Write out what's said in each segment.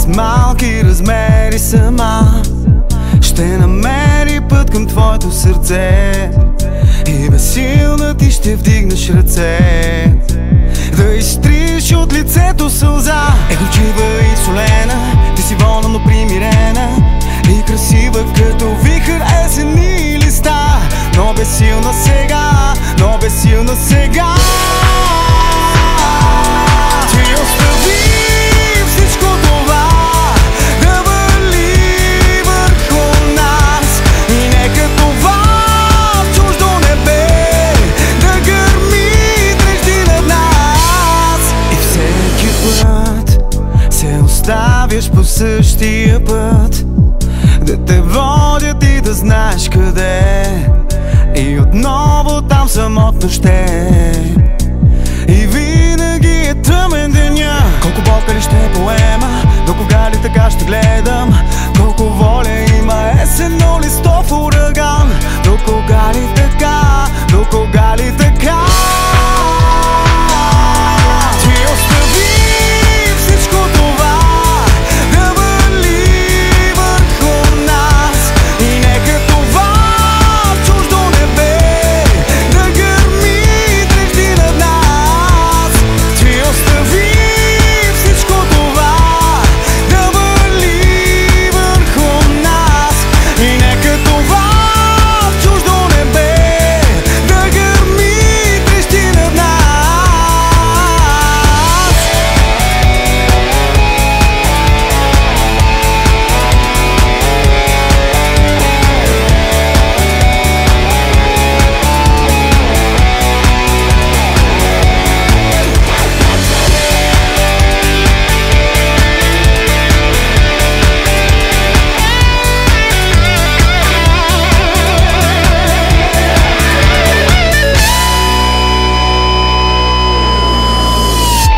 с малки размери сама ще намери път към твоето сърце и безсилна ти ще вдигнеш ръце да изтриш от лицето сълза. Е горчива и солена, ти си волна, но примирена и красива като вихър есенни листа, но безсилна сега, но безсилна сега. Ти остави всичко това да вали върху нас и нека това чуждо небе да гърми трещи над нас. И всеки път се оставяш по същия път, да те водят и да знаеш къде, и отново там самотно ще. И винаги е тъмен деня. Колко болка ли ще поема, до кога ли така ще гледам? Колко воля има есенно листов ураган? До кога ли така, до кога ли така? Ти остави всичко това да вали върху нас и нека това чуждо небе да гърми трещи над нас. Ти остави всичко това да вали върху нас и нека това чуждо небе да гърми трещи над нас.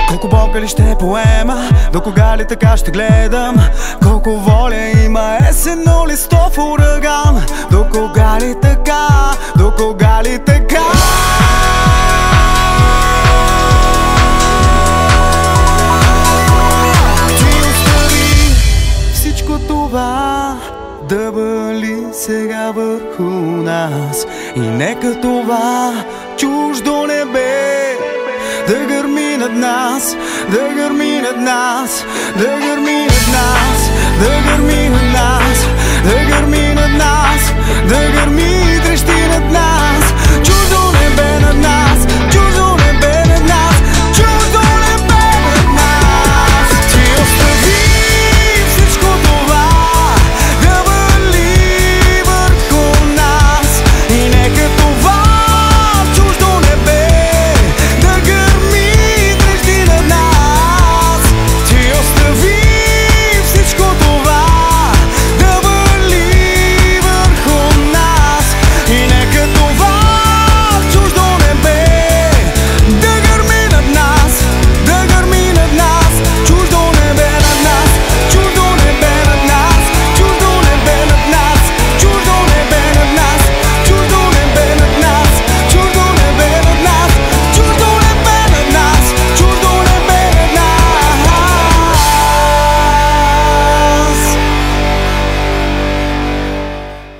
Колко болка ли ще поема, до кога ли така ще гледам? Колко воля има есенно листов ураган? До кога ли така, до кога ли така? Ти остави всичко това да вали сега върху нас и нека това чуждо небе да гърми над нас, да гърми над нас, да гърми над нас, да гърми над нас, да гърми над нас, да гърми